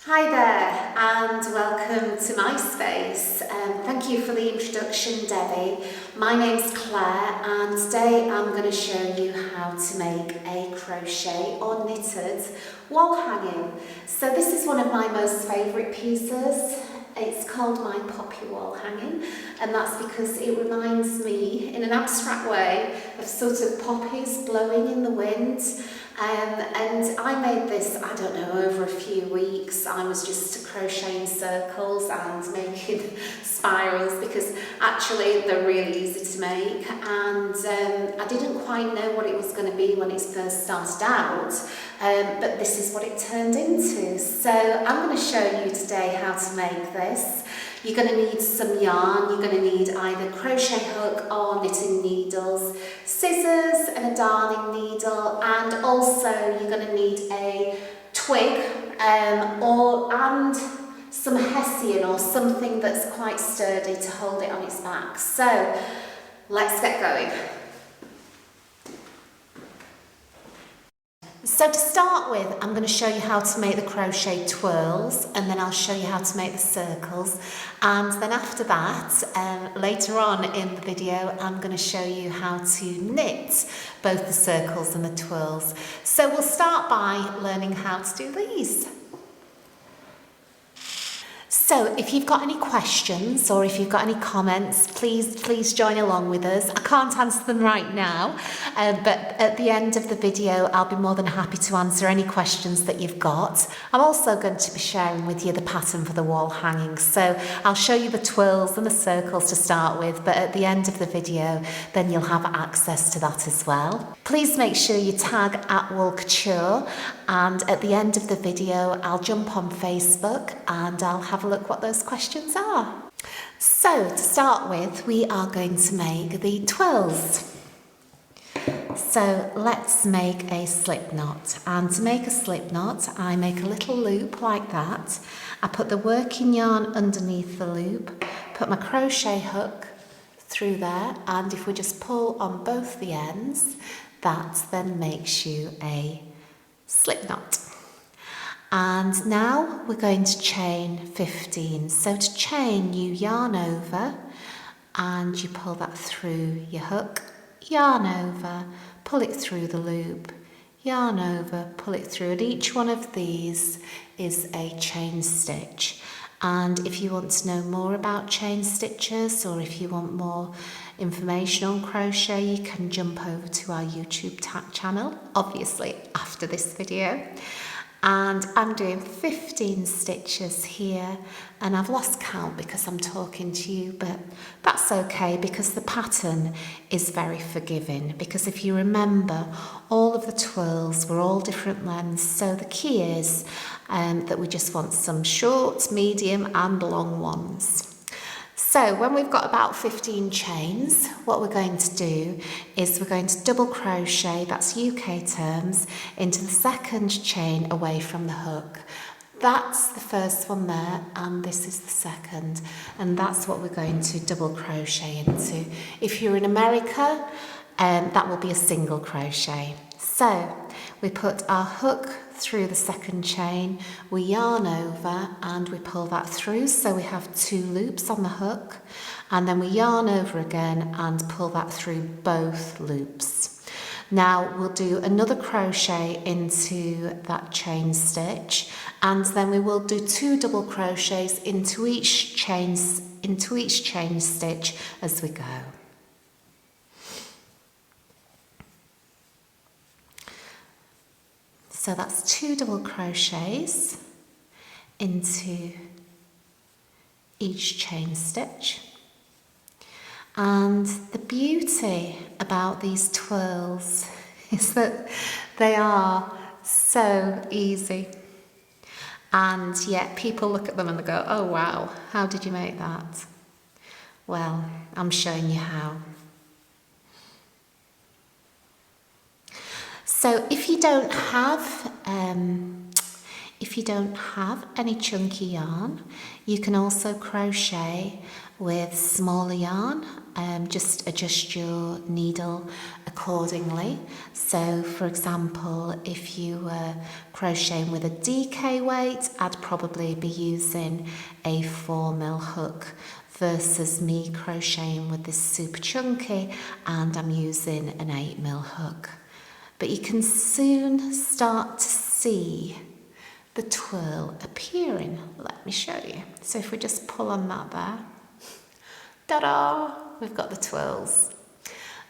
Hi there and welcome to my space. Thank you for the introduction, Debbie. My name's Claire and today I'm going to show you how to make a crochet or knitted wall hanging. So this is one of my most favourite pieces. It's called my poppy wall hanging, and that's because it reminds me in an abstract way of sort of poppies blowing in the wind. And I made this, I don't know, over a few weeks. I was just crocheting circles and making spirals because actually they're really easy to make, and I didn't quite know what it was going to be when it first started out, but this is what it turned into. So I'm going to show you today how to make this. You're going to need some yarn, you're going to need either crochet hook or knitting needles, scissors and a darning needle, and also you're going to need a twig and some hessian or something that's quite sturdy to hold it on its back. So let's get going. So to start with, I'm going to show you how to make the crochet twirls, and then I'll show you how to make the circles, and then after that, later on in the video, I'm going to show you how to knit both the circles and the twirls. So we'll start by learning how to do these. So if you've got any questions or if you've got any comments, please join along with us. I can't answer them right now, but at the end of the video, I'll be more than happy to answer any questions that you've got. I'm also going to be sharing with you the pattern for the wall hanging. So I'll show you the twirls and the circles to start with, but at the end of the video, then you'll have access to that as well. Please make sure you tag at Couture, and at the end of the video, I'll jump on Facebook and I'll have a look what those questions are. So to start with, we are going to make the twirls. So let's make a slip knot, and to make a slip knot I make a little loop like that. I put the working yarn underneath the loop, put my crochet hook through there, and if we just pull on both the ends, that then makes you a slip knot. And now we're going to chain 15. So to chain, you yarn over and you pull that through your hook, yarn over, pull it through the loop, yarn over, pull it through, and each one of these is a chain stitch. And if you want to know more about chain stitches, or if you want more information on crochet, you can jump over to our YouTube channel, obviously after this video. And I'm doing 15 stitches here, and I've lost count because I'm talking to you, but that's okay because the pattern is very forgiving, because if you remember, all of the twirls were all different lengths, so the key is that we just want some short, medium and long ones. So when we've got about 15 chains, what we're going to do is we're going to double crochet, that's UK terms, into the second chain away from the hook. That's the first one there, and this is the second, and that's what we're going to double crochet into. If you're in America, that will be a single crochet. So we put our hook through the second chain, we yarn over and we pull that through, so we have 2 loops on the hook, and then we yarn over again and pull that through both loops. Now we'll do another crochet into that chain stitch, and then we will do 2 double crochets into each chain stitch as we go. So that's 2 double crochets into each chain stitch. And the beauty about these twirls is that they are so easy. And yet people look at them and they go, oh wow, how did you make that? Well, I'm showing you how. So if you don't have If you don't have any chunky yarn, you can also crochet with smaller yarn. Just adjust your needle accordingly. So for example, if you were crocheting with a DK weight, I'd probably be using a 4mm hook versus me crocheting with this super chunky and I'm using an 8mm hook. But you can soon start to see the twirl appearing. Let me show you. So if we just pull on that there, ta-da, we've got the twirls.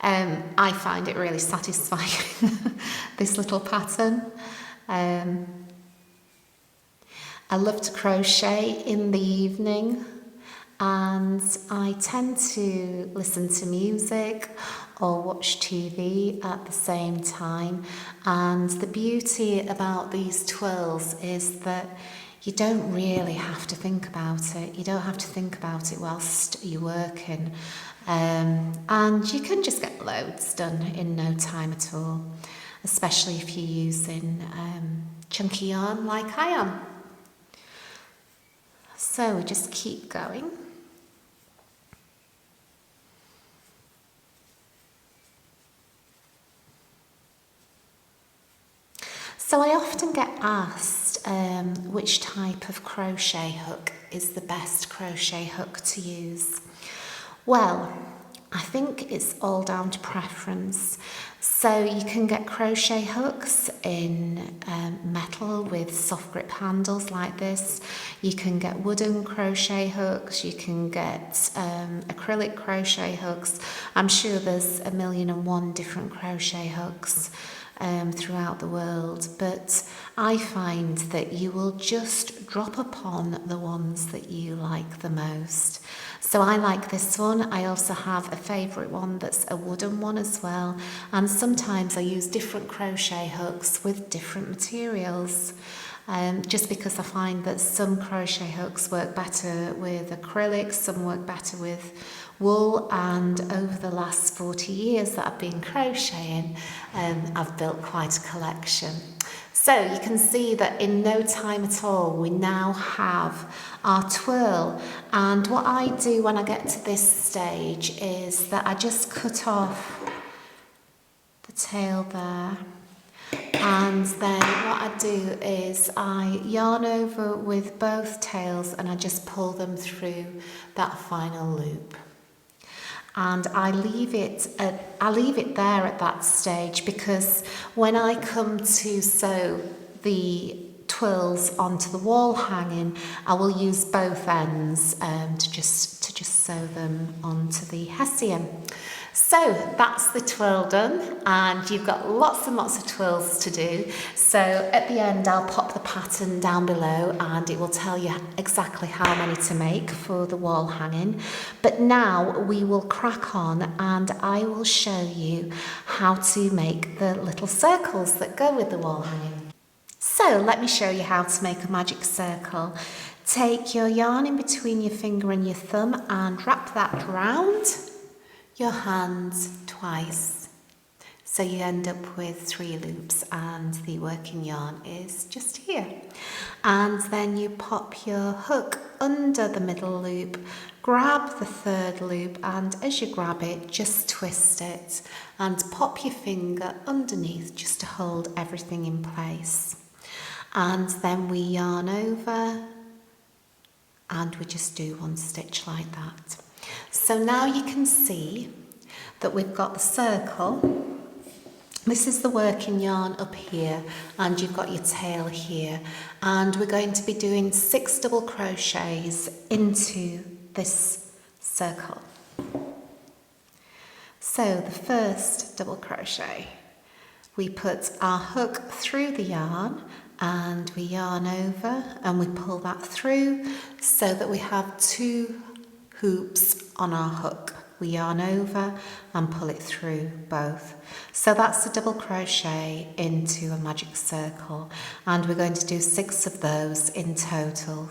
I find it really satisfying, this little pattern. I love to crochet in the evening and I tend to listen to music or watch TV at the same time. And the beauty about these twirls is that you don't really have to think about it. You don't have to think about it whilst you're working. And you can just get loads done in no time at all, especially if you're using chunky yarn like I am. So we just keep going. So I often get asked which type of crochet hook is the best crochet hook to use. Well, I think it's all down to preference. So you can get crochet hooks in metal with soft grip handles like this. You can get wooden crochet hooks. You can get acrylic crochet hooks. I'm sure there's 1,000,001 different crochet hooks throughout the world, but I find that you will just drop upon the ones that you like the most. So I like this one. I also have a favourite one that's a wooden one as well, and sometimes I use different crochet hooks with different materials. Just because I find that some crochet hooks work better with acrylic, some work better with wool, and over the last 40 years that I've been crocheting, I've built quite a collection. So you can see that in no time at all we now have our twirl, and what I do when I get to this stage is that I just cut off the tail there. And then what I do is I yarn over with both tails and I just pull them through that final loop. And I leave it there at that stage, because when I come to sew the twirls onto the wall hanging, I will use both ends to just sew them onto the hessian. So that's the twirl done, and you've got lots and lots of twirls to do. So at the end I'll pop the pattern down below and it will tell you exactly how many to make for the wall hanging. But now we will crack on and I will show you how to make the little circles that go with the wall hanging. So let me show you how to make a magic circle. Take your yarn in between your finger and your thumb and wrap that round your hands twice. So you end up with 3 loops and the working yarn is just here. And then you pop your hook under the middle loop, grab the 3rd loop, and as you grab it, just twist it and pop your finger underneath just to hold everything in place. And then we yarn over and we just do 1 stitch like that. So now you can see that we've got the circle. This is the working yarn up here and you've got your tail here, and we're going to be doing 6 double crochets into this circle. So the first double crochet, we put our hook through the yarn and we yarn over and we pull that through so that we have 2 hoops on our hook. We yarn over and pull it through both. So that's a double crochet into a magic circle, and we're going to do 6 of those in total.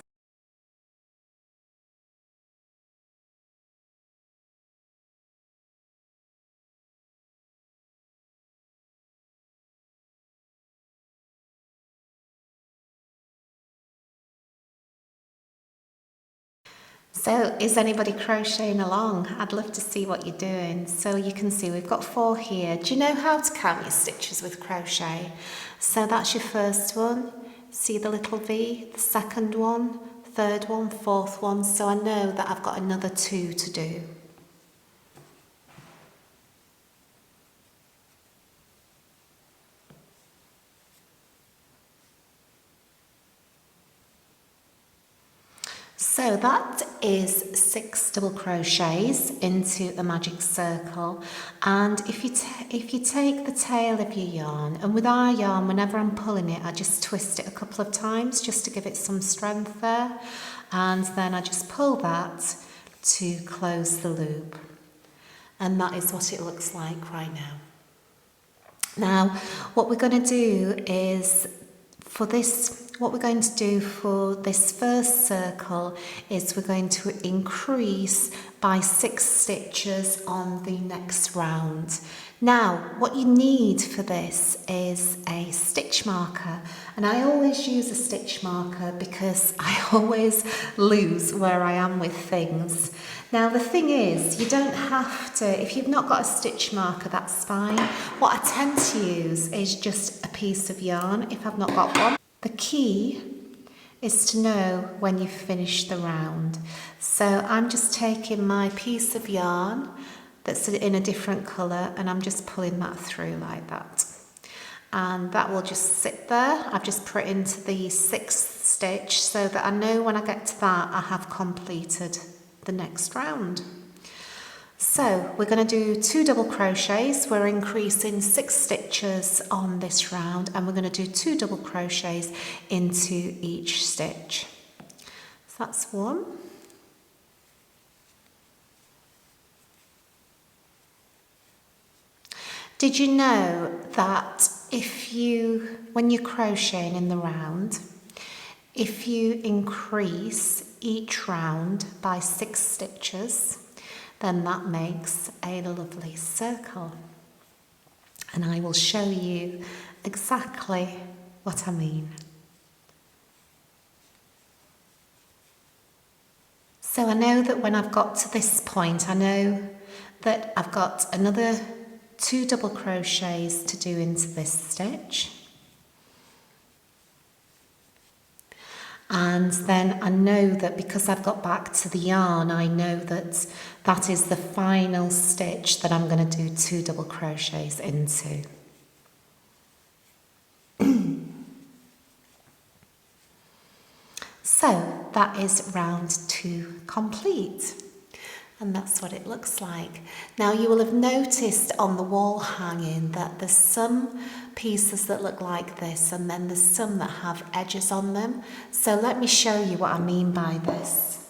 So is anybody crocheting along? I'd love to see what you're doing. So you can see we've got 4 here. Do you know how to count your stitches with crochet? So that's your first one. See the little V, the second one, third one, fourth one. So I know that I've got another 2 to do. So that is 6 double crochets into the magic circle, and if you take the tail of your yarn, and with our yarn, whenever I'm pulling it, I just twist it a couple of times just to give it some strength there, and then I just pull that to close the loop, and that is what it looks like right now. Now what we're going to do is for this first circle is we're going to increase by 6 stitches on the next round. Now what you need for this is a stitch marker, and I always use a stitch marker because I always lose where I am with things. Now the thing is, you don't have to, if you've not got a stitch marker, that's fine. What I tend to use is just a piece of yarn if I've not got one. The key is to know when you've finished the round. So I'm just taking my piece of yarn that's in a different colour, and I'm just pulling that through like that. And that will just sit there. I've just put it into the 6th stitch so that I know when I get to that I have completed the next round. So we're going to do 2 double crochets. We're increasing 6 stitches on this round, and we're going to do 2 double crochets into each stitch. So that's 1. Did you know that when you're crocheting in the round, if you increase each round by 6 stitches, then that makes a lovely circle. And I will show you exactly what I mean. So I know that when I've got to this point, I know that I've got another 2 double crochets to do into this stitch. And then I know that because I've got back to the yarn, I know that that is the final stitch that I'm going to do 2 double crochets into. So that is round 2 complete. And that's what it looks like. Now you will have noticed on the wall hanging that there's some pieces that look like this, and then there's some that have edges on them. So let me show you what I mean by this.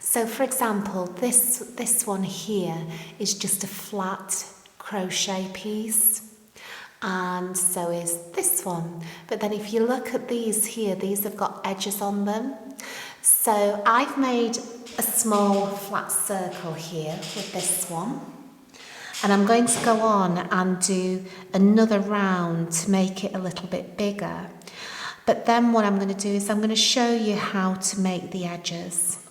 So for example, this one here is just a flat crochet piece. And so is this one. But then if you look at these here, these have got edges on them. So I've made a small flat circle here with this one. And I'm going to go on and do another round to make it a little bit bigger. But then what I'm going to do is I'm going to show you how to make the edges.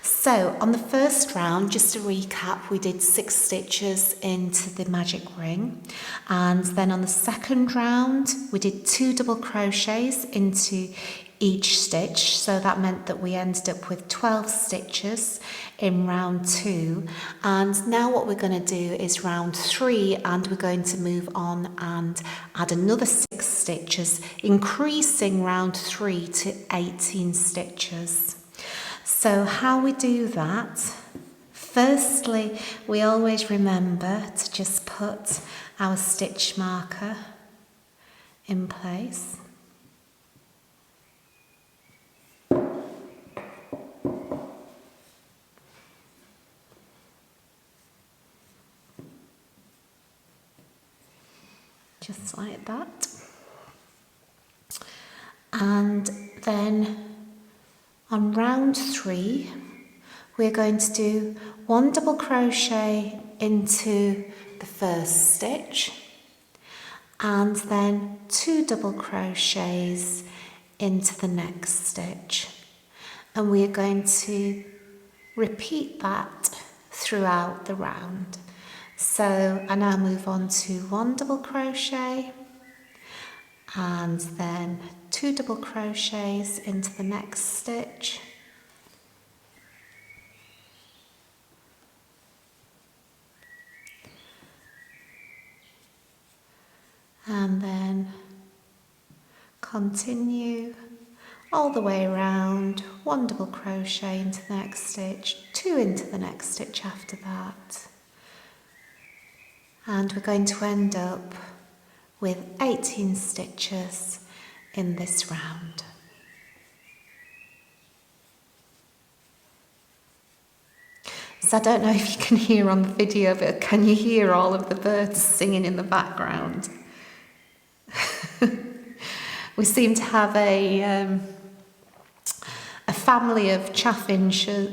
So on the first round, just to recap, we did 6 stitches into the magic ring, and then on the second round we did 2 double crochets into each stitch, so that meant that we ended up with 12 stitches in round 2. And now what we're going to do is round 3, and we're going to move on and add another 6 stitches, increasing round 3 to 18 stitches. So how we do that, firstly, we always remember to just put our stitch marker in place. Just like that. And then on round 3, we're going to do 1 double crochet into the first stitch, and then 2 double crochets into the next stitch. And we are going to repeat that throughout the round. So I now move on to 1 double crochet and then 2 double crochets into the next stitch. And then continue all the way around, 1 double crochet into the next stitch, 2 into the next stitch after that. And we're going to end up with 18 stitches in this round. So I don't know if you can hear on the video, but can you hear all of the birds singing in the background? We seem to have a family of chaffinches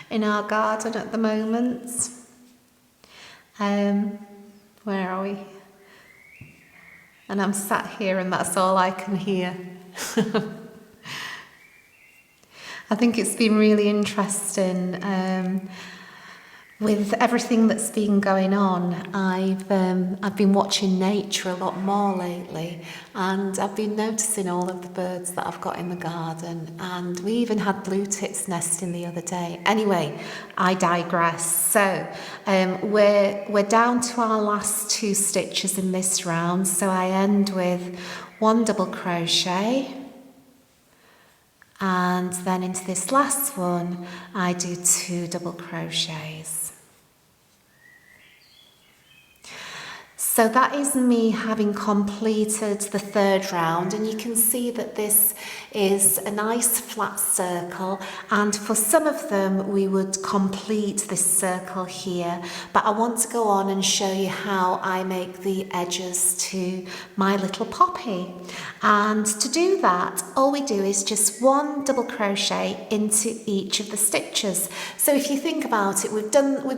in our garden at the moment. Where are we? And I'm sat here and that's all I can hear. I think it's been really interesting with everything that's been going on. I've been watching nature a lot more lately, and I've been noticing all of the birds that I've got in the garden, and we even had blue tits nesting the other day. Anyway, I digress. So we're down to our last 2 stitches in this round, so I end with 1 double crochet. And then into this last one, I do 2 double crochets. So that is me having completed the 3rd round, and you can see that this is a nice flat circle, and for some of them we would complete this circle here, but I want to go on and show you how I make the edges to my little poppy. And to do that, all we do is just 1 double crochet into each of the stitches. So if you think about it, we've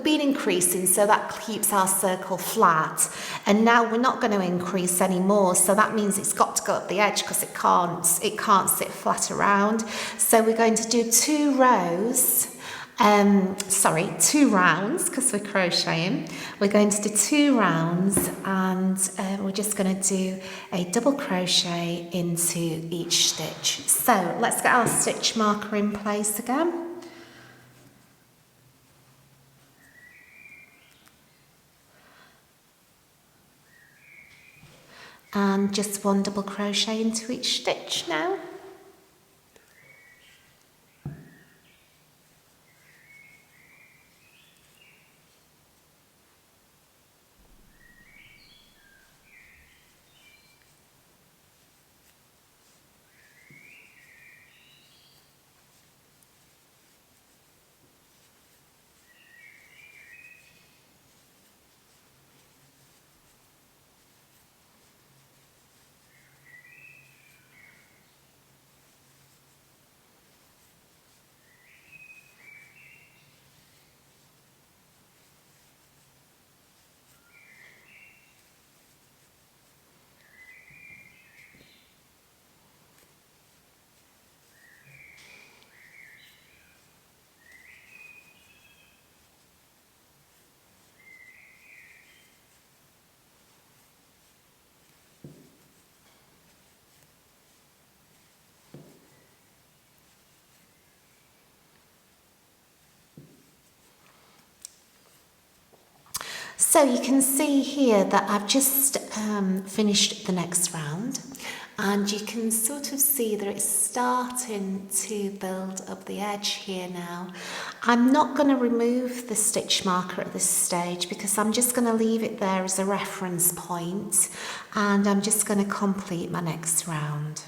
been increasing, so that keeps our circle flat. And now we're not going to increase anymore, so that means it's got to go up the edge because it can't sit flat around. So we're going to do 2 rows, 2 rounds because we're crocheting. We're going to do 2 rounds, and we're just going to do a double crochet into each stitch. So let's get our stitch marker in place again. And just 1 double crochet into each stitch now. So you can see here that I've just finished the next round, and you can sort of see that it's starting to build up the edge here now. I'm not going to remove the stitch marker at this stage because I'm just going to leave it there as a reference point, and I'm just going to complete my next round.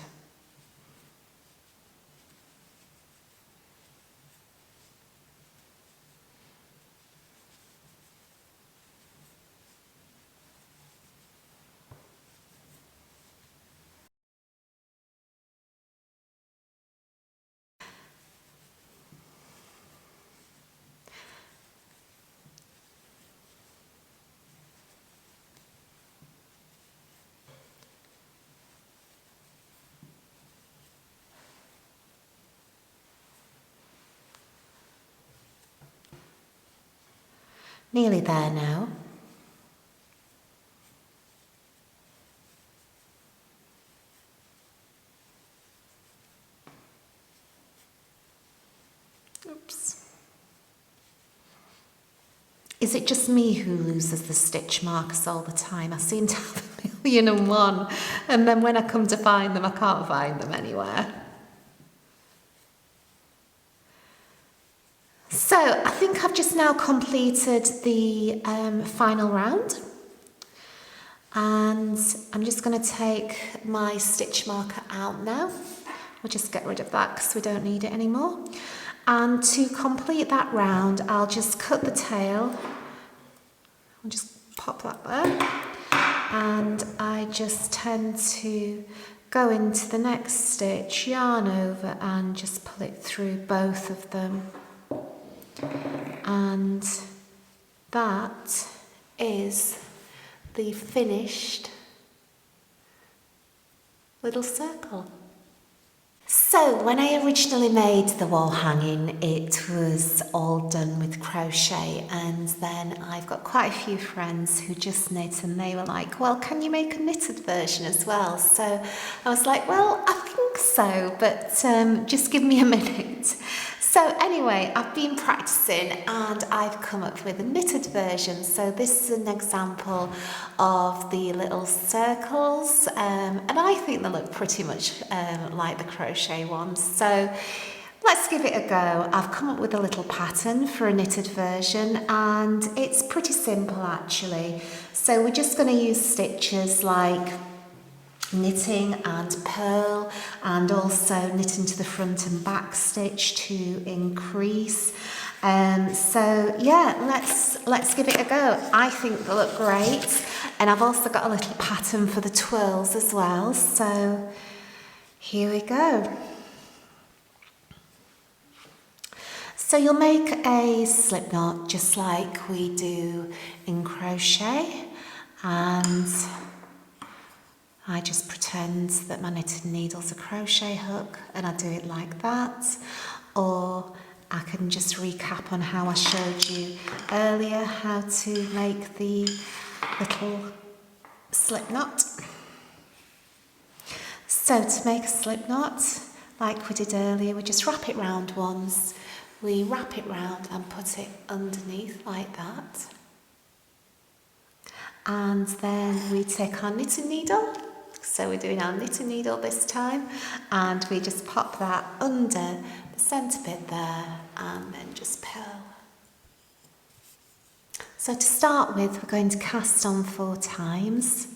Nearly there now. Oops. Is it just me who loses the stitch markers all the time? I seem to have 1,000,001, and then when I come to find them, I can't find them anywhere. So I think I've just now completed the final round, and I'm just going to take my stitch marker out now. We'll just get rid of that because we don't need it anymore. And to complete that round, I'll just cut the tail. I'll just pop that there. And I just tend to go into the next stitch, yarn over, and just pull it through both of them. And that is the finished little circle. So when I originally made the wall hanging, it was all done with crochet, and then I've got quite a few friends who just knit, and they were like, well, can you make a knitted version as well? So I was like, well, I think so, but just give me a minute. So anyway, I've been practicing and I've come up with a knitted version. So this is an example of the little circles, and I think they look pretty much like the crochet ones. So let's give it a go. I've come up with a little pattern for a knitted version, and it's pretty simple actually. So we're just going to use stitches like knitting and purl, and also knit into the front and back stitch to increase. So yeah, let's give it a go. I think they look great, and I've also got a little pattern for the twirls as well. So here we go. So you'll make a slip knot just like we do in crochet, and I just pretend that my knitting needle's a crochet hook and I do it like that, or I can just recap on how I showed you earlier how to make the little slip knot. So to make a slip knot, like we did earlier, we just wrap it round once, we wrap it round and put it underneath like that. And then we take our knitting needle. So we're doing our knitting needle this time, and we just pop that under the centre bit there and then just purl. So to start with, we're going to cast on 4 times.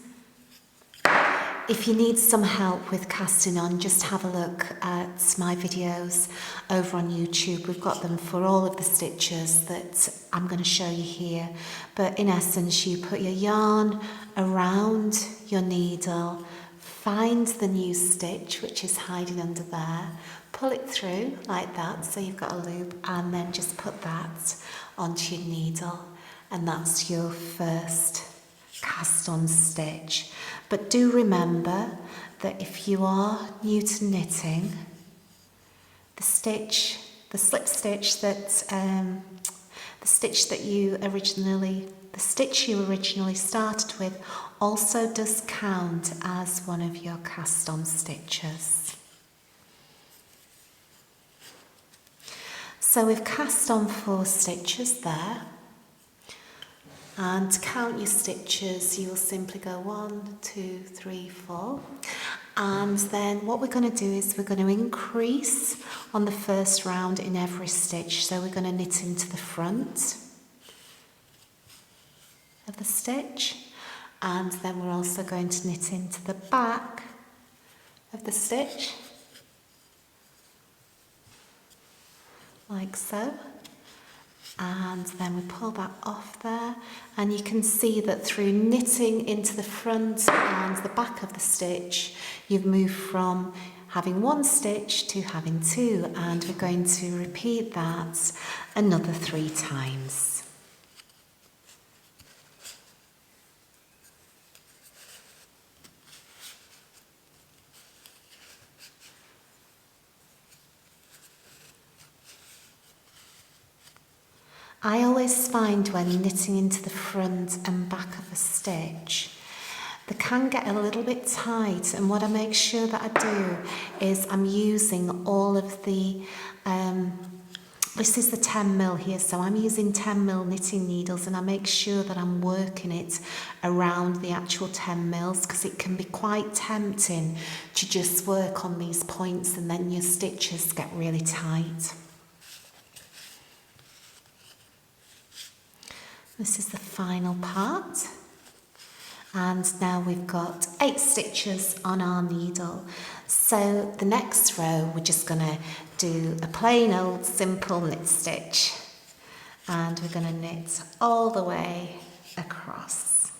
If you need some help with casting on, just have a look at my videos over on YouTube. We've got them for all of the stitches that I'm going to show you here. But in essence, you put your yarn around your needle, find the new stitch, which is hiding under there, pull it through like that, so you've got a loop, and then just put that onto your needle, and that's your first cast on stitch. But do remember that if you are new to knitting, the slip stitch the stitch you originally started with also does count as one of your cast on stitches. So we've cast on 4 stitches there, and to count your stitches you will simply go 1, 2, 3, 4, and then what we're going to do is we're going to increase on the first round in every stitch. So we're going to knit into the front of the stitch, and then we're also going to knit into the back of the stitch like so, and then we pull that off there, and you can see that through knitting into the front and the back of the stitch you've moved from having 1 stitch to having 2, and we're going to repeat that another 3 times. I always find when knitting into the front and back of a stitch, they can get a little bit tight, and what I make sure that I do is I'm using all of the, this is the 10mm here, so I'm using 10mm knitting needles, and I make sure that I'm working it around the actual 10mm, because it can be quite tempting to just work on these points and then your stitches get really tight. This is the final part, and now we've got 8 stitches on our needle. So the next row we're just going to do a plain old simple knit stitch, and we're going to knit all the way across.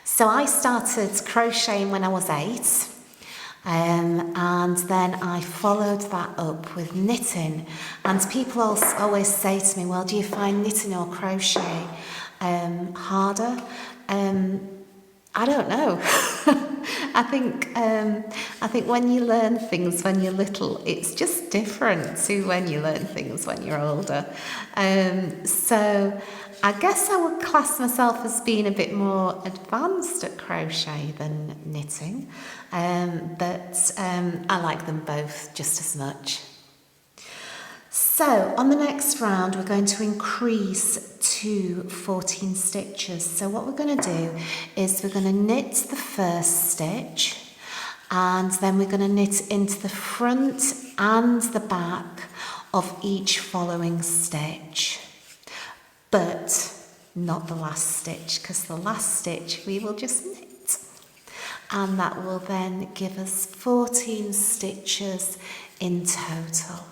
So I started crocheting when I was 8. And then I followed that up with knitting, and people always say to me, well, do you find knitting or crochet harder? I don't know. I think when you learn things when you're little, it's just different to when you learn things when you're older. So I guess I would class myself as being a bit more advanced at crochet than knitting, but I like them both just as much. So on the next round, we're going to increase to 14 stitches. So what we're going to do is we're going to knit the first stitch, and then we're going to knit into the front and the back of each following stitch, but not the last stitch, because the last stitch we will just knit, and that will then give us 14 stitches in total.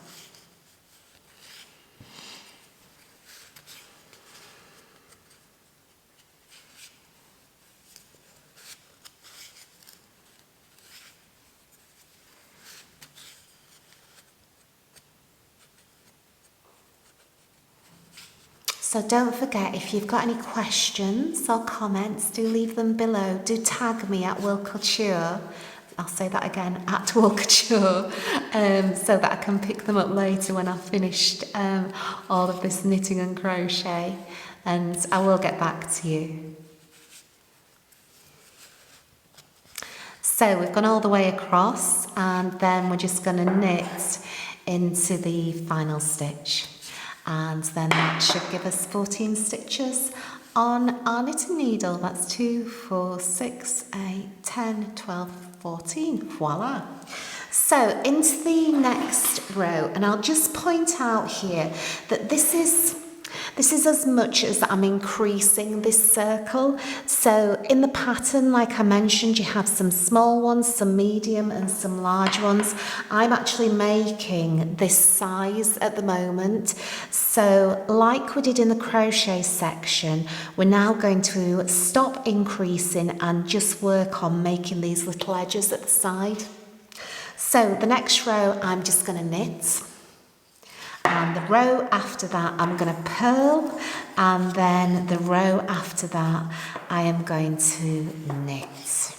So don't forget, if you've got any questions or comments, do leave them below. Do tag me at Couture. I'll say that again, at Couture, so that I can pick them up later when I've finished all of this knitting and crochet, and I will get back to you. So we've gone all the way across, and then we're just going to knit into the final stitch. And then that should give us 14 stitches on our knitting needle. That's 2, 4, 6, 8, 10, 12, 14. Voila! So into the next row, and I'll just point out here that this is as much as I'm increasing this circle. So in the pattern, like I mentioned, you have some small ones, some medium and some large ones. I'm actually making this size at the moment. So like we did in the crochet section, we're now going to stop increasing and just work on making these little edges at the side. So the next row, I'm just going to knit. And the row after that, I'm going to purl, and then the row after that, I am going to knit.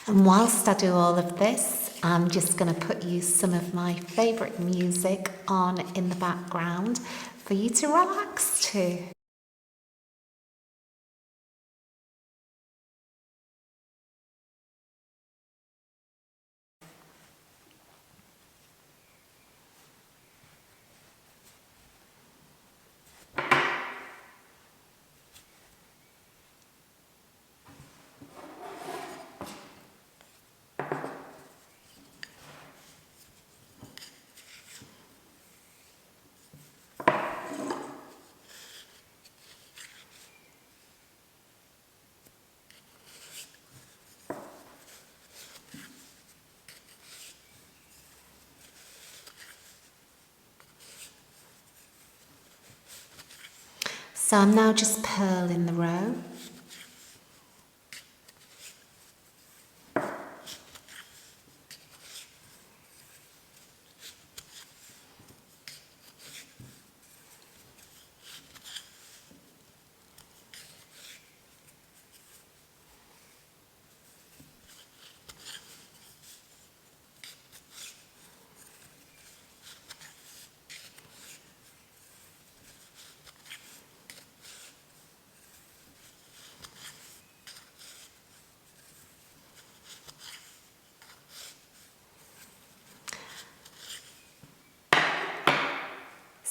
And whilst I do all of this, I'm just going to put you some of my favourite music on in the background for you to relax to. So I'm now just purling the row.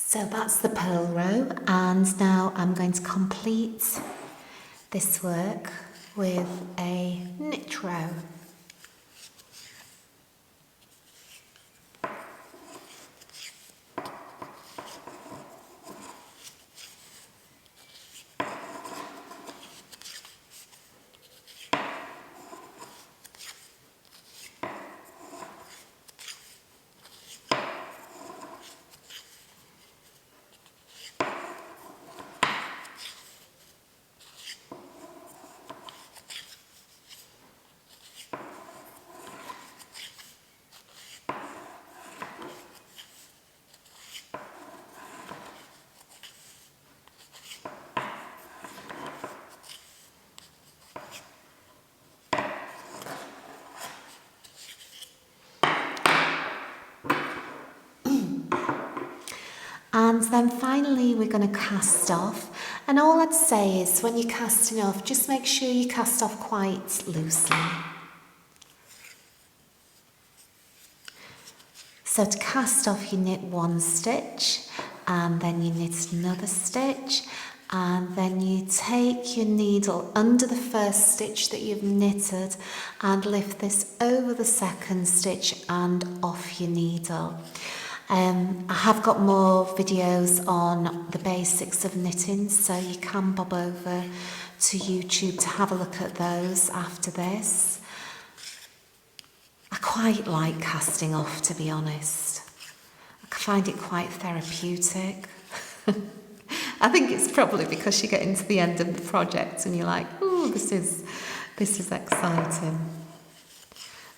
So that's the purl row, and now I'm going to complete this work with a knit row. And then finally we're going to cast off, and all I'd say is when you're casting off, just make sure you cast off quite loosely. So to cast off, you knit one stitch, and then you knit another stitch, and then you take your needle under the first stitch that you've knitted and lift this over the second stitch and off your needle. I have got more videos on the basics of knitting, so you can bob over to YouTube to have a look at those after this. I quite like casting off, to be honest. I find it quite therapeutic. I think it's probably because you get into the end of the project and you're like, oh, this is exciting.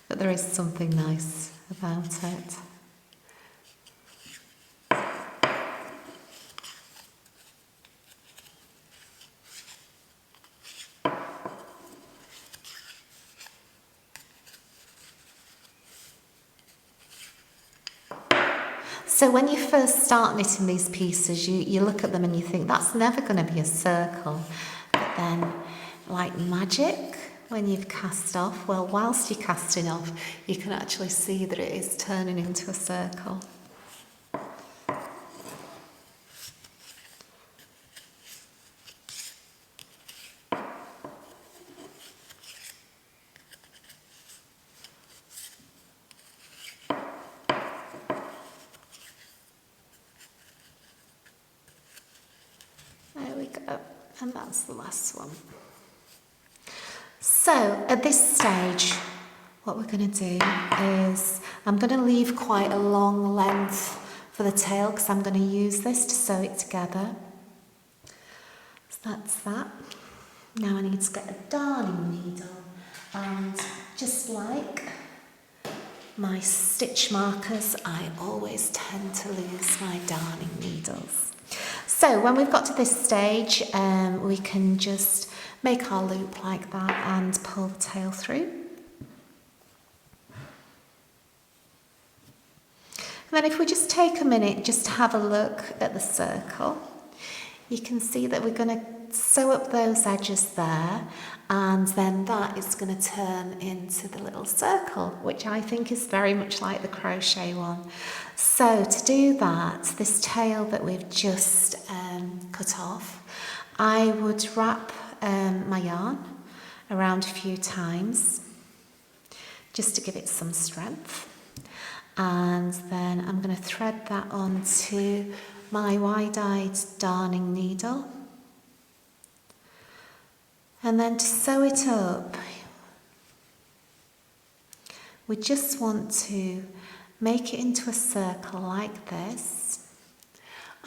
But there is something nice about it. So when you first start knitting these pieces, you look at them and you think, that's never going to be a circle. But then, like magic, when you've cast off, well, whilst you're casting off, you can actually see that it is turning into a circle. And that's the last one. So at this stage, what we're going to do is I'm going to leave quite a long length for the tail because I'm going to use this to sew it together. So that's that. Now I need to get a darning needle, and just like my stitch markers, I always tend to lose my darning needles. So when we've got to this stage, we can just make our loop like that and pull the tail through. And then if we just take a minute just to have a look at the circle, you can see that we're going to sew up those edges there, and then that is going to turn into the little circle, which I think is very much like the crochet one. So to do that, this tail that we've just cut off, I would wrap my yarn around a few times just to give it some strength, and then I'm going to thread that onto my wide-eyed darning needle. And then to sew it up, we just want to make it into a circle like this,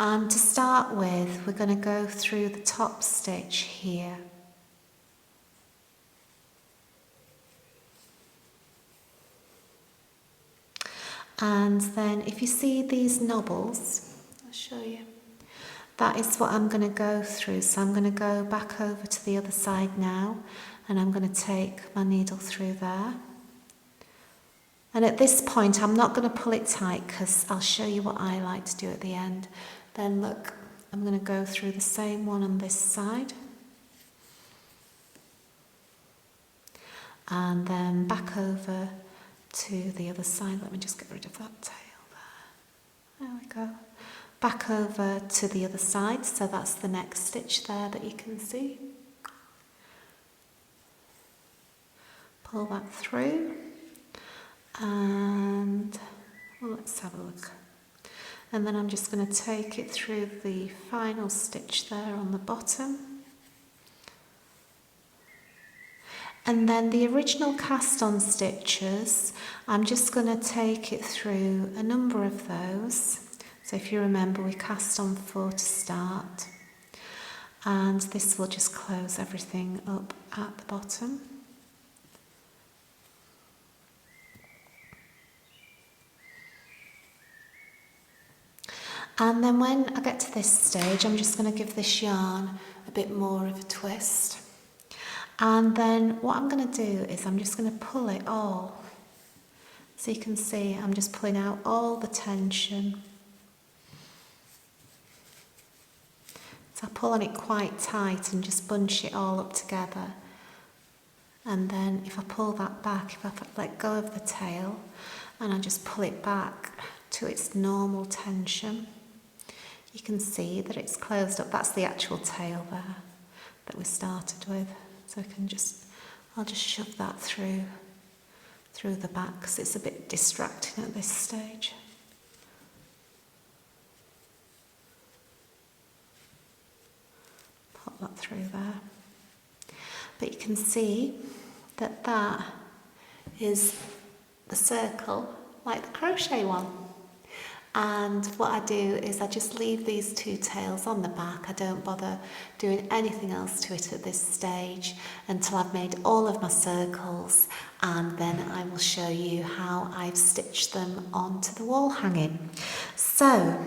And to start with, we're going to go through the top stitch here. And then if you see these knobbles, I'll show you, that is what I'm going to go through. So I'm going to go back over to the other side now, and I'm going to take my needle through there. And at this point, I'm not going to pull it tight because I'll show you what I like to do at the end. Then look, I'm going to go through the same one on this side. And then back over to the other side. Let me just get rid of that tail there. There we go. Back over to the other side. So that's the next stitch there that you can see. Pull that through. And well, let's have a look. And then I'm just going to take it through the final stitch there on the bottom. And then the original cast on stitches, I'm just going to take it through a number of those. So if you remember, we cast on 4 to start. And this will just close everything up at the bottom. And then when I get to this stage, I'm just going to give this yarn a bit more of a twist. And then what I'm going to do is I'm just going to pull it all. So you can see I'm just pulling out all the tension. So I pull on it quite tight and just bunch it all up together. And then if I pull that back, if I let go of the tail and I just pull it back to its normal tension, you can see that it's closed up. That's the actual tail there that we started with. So I'll just shove that through the back because it's a bit distracting at this stage. Pop that through there. But you can see that that is the circle like the crochet one. And what I do is I just leave these 2 tails on the back. I don't bother doing anything else to it at this stage until I've made all of my circles, and then I will show you how I've stitched them onto the wall hanging. So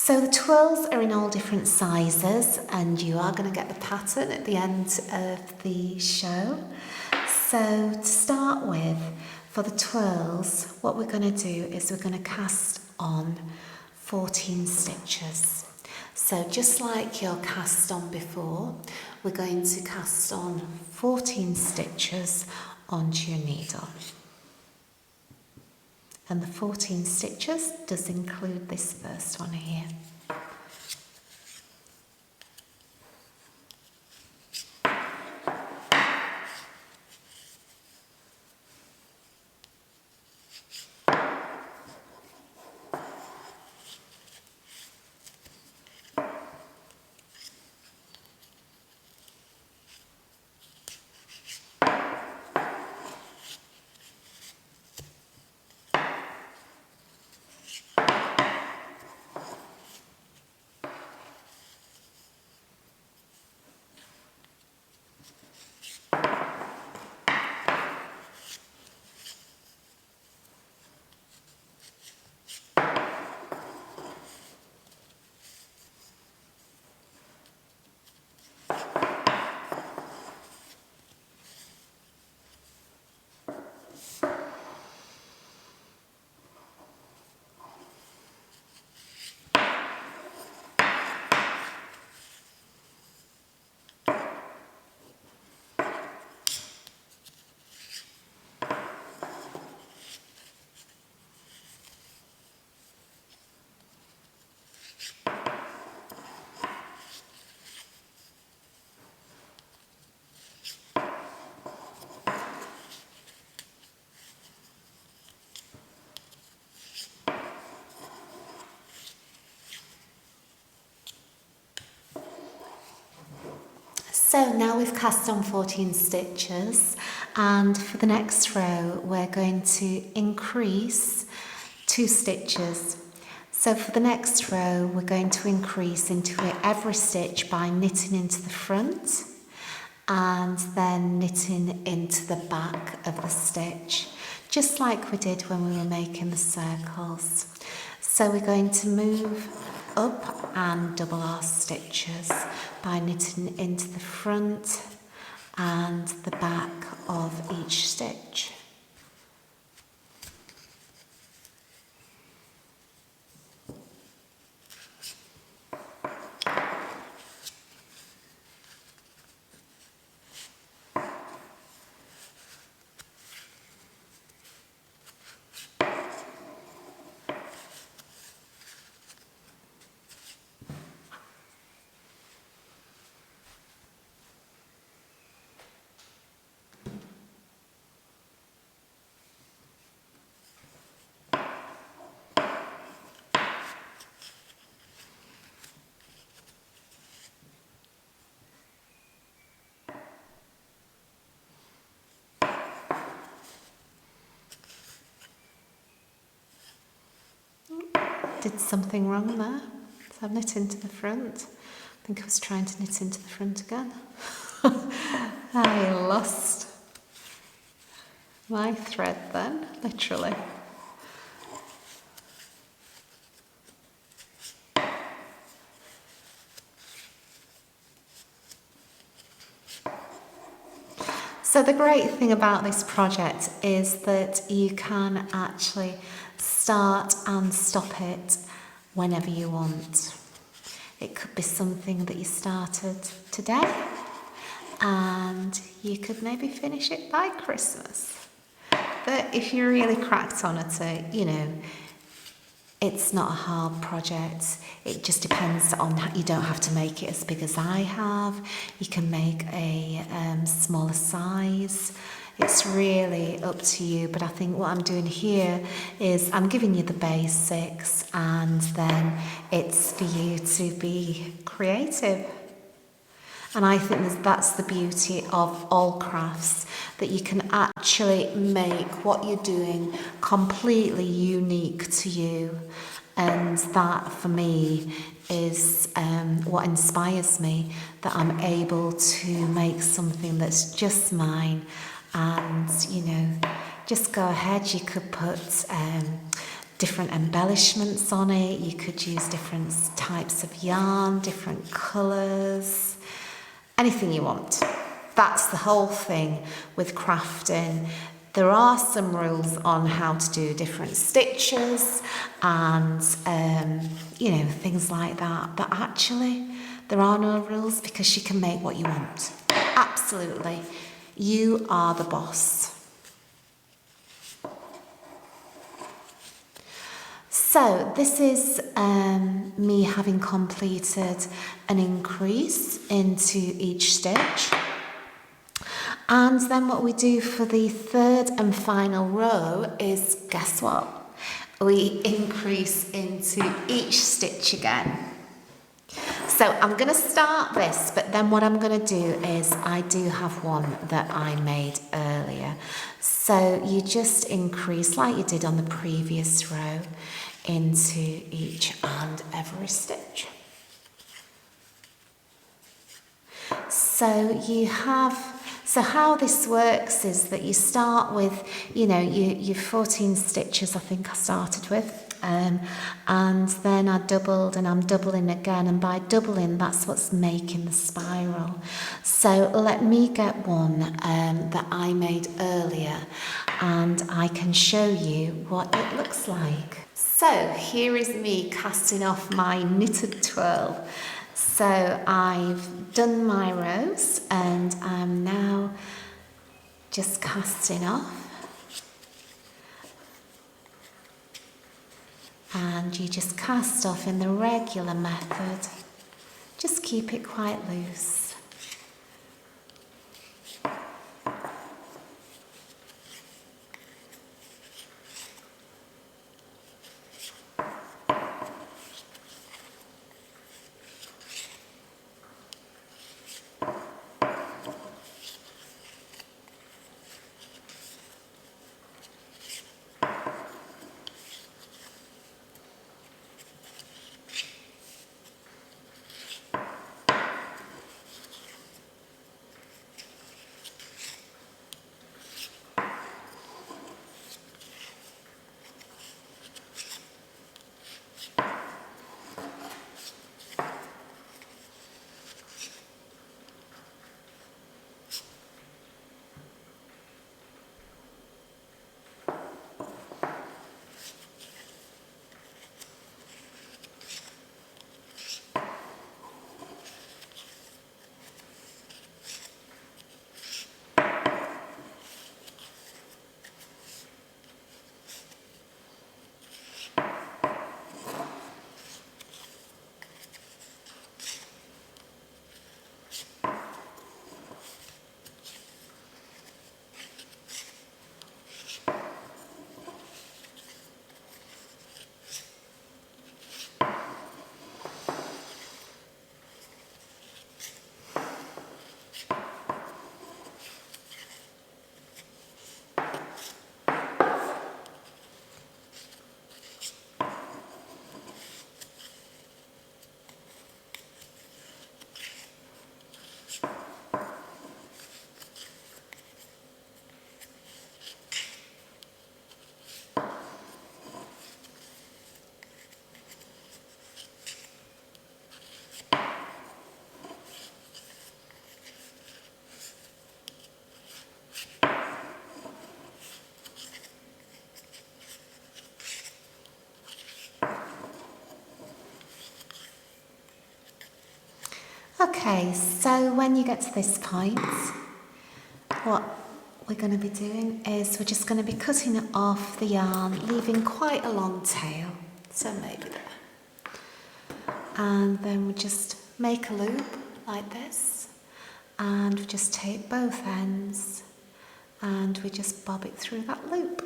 the twirls are in all different sizes, and you are going to get the pattern at the end of the show. So to start with, for the twirls, what we're going to do is we're going to cast on 14 stitches. So just like your cast on before, we're going to cast on 14 stitches onto your needle. And the 14 stitches does include this first one here. So now we've cast on 14 stitches, and for the next row we're going to increase 2 stitches. So for the next row, we're going to increase into every stitch by knitting into the front and then knitting into the back of the stitch, just like we did when we were making the circles. So we're going to move up and double our stitches by knitting into the front and the back of each stitch. Did something wrong there. So I've knit into the front. I think I was trying to knit into the front again. I lost my thread then, literally. So the great thing about this project is that you can actually start and stop it whenever you want. It could be something that you started today and you could maybe finish it by Christmas. But if you're really cracked on at it, you know, it's not a hard project. It just depends on, you don't have to make it as big as I have. You can make a smaller size. It's really up to you, but I think what I'm doing here is I'm giving you the basics and then it's for you to be creative. And I think that's the beauty of all crafts, that you can actually make what you're doing completely unique to you. And that for me is what inspires me, that I'm able to make something that's just mine. And, you know, just go ahead. You could put different embellishments on it. You could use different types of yarn, different colours, anything you want. That's the whole thing with crafting. There are some rules on how to do different stitches and, you know, things like that. But actually, there are no rules because you can make what you want. Absolutely. You are the boss. So this is me having completed an increase into each stitch. And then what we do for the third and final row is, guess what? We increase into each stitch again. So I'm going to start this, but then what I'm going to do is I do have one that I made earlier. So you just increase like you did on the previous row into each and every stitch. So how this works is that you start with, you know, your 14 stitches I think I started with. And then I doubled and I'm doubling again, and by doubling that's what's making the spiral. So let me get one that I made earlier and I can show you what it looks like. So here is me casting off my knitted twirl. So I've done my rows and I'm now just casting off. And you just cast off in the regular method. Just keep it quite loose. Okay, so when you get to this point, what we're going to be doing is we're just going to be cutting it off the yarn, leaving quite a long tail, so maybe there. And then we just make a loop like this, and we just take both ends and we just bob it through that loop.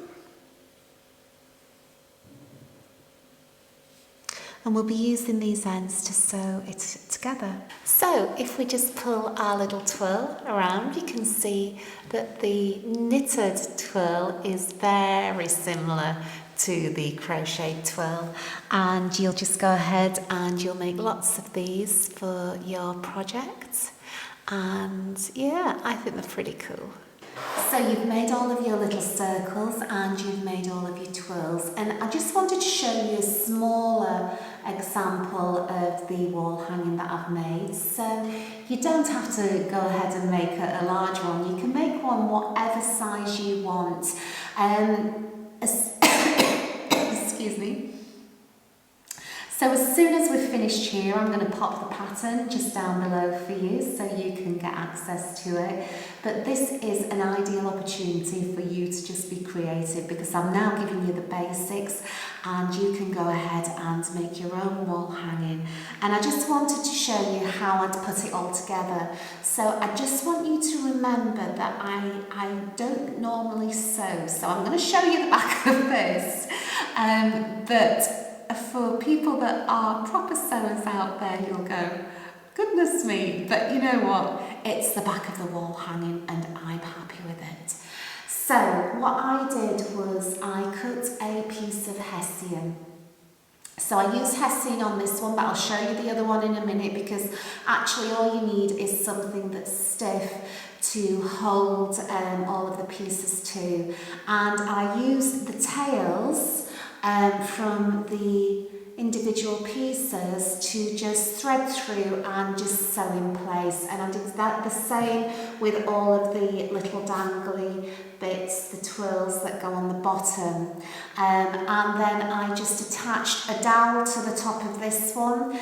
And we'll be using these ends to sew it together. So if we just pull our little twirl around, you can see that the knitted twirl is very similar to the crochet twirl, and you'll just go ahead and you'll make lots of these for your project. And yeah, I think they're pretty cool. So you've made all of your little circles and you've made all of your twirls, and I just wanted to show you a smaller example of the wall hanging that I've made. So you don't have to go ahead and make a large one, you can make one whatever size you want. Excuse me. So as soon as we're finished here, I'm going to pop the pattern just down below for you so you can get access to it. But this is an ideal opportunity for you to just be creative, because I'm now giving you the basics and you can go ahead and make your own wall hanging. And I just wanted to show you how I'd put it all together. So I just want you to remember that I don't normally sew, so I'm going to show you the back of this. But for people that are proper sewers out there, you'll go, goodness me, but you know what? It's the back of the wall hanging and I'm happy with it. So what I did was I cut a piece of hessian. So I used hessian on this one, but I'll show you the other one in a minute, because actually all you need is something that's stiff to hold all of the pieces to. And I used the tails from the individual pieces to just thread through and just sew in place. And I did that the same with all of the little dangly bits, the twirls that go on the bottom. And then I just attached a dowel to the top of this one,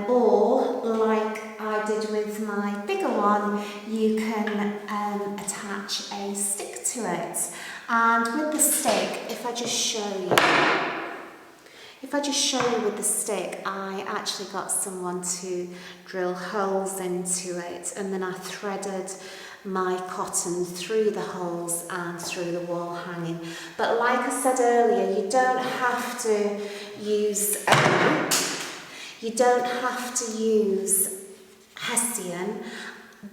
or like I did with my bigger one, you can attach a stick to it. And with the stick, if I just show you with the stick, I actually got someone to drill holes into it, and then I threaded my cotton through the holes and through the wall hanging. But like I said earlier, you don't have to use hessian.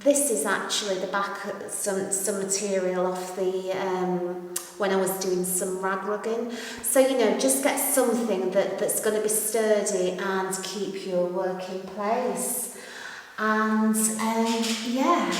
This is actually the back of some material off the when I was doing some rag rugging. So you know, just get something that's going to be sturdy and keep your work in place. And yeah,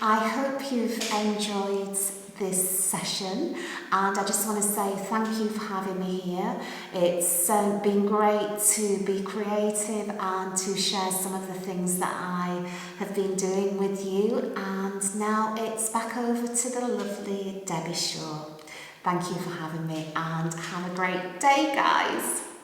I hope you've enjoyed this session, and I just want to say thank you for having me here. It's been great to be creative and to share some of the things that I have been doing with you, and now it's back over to the lovely Debbie Shaw. Thank you for having me, and have a great day, guys.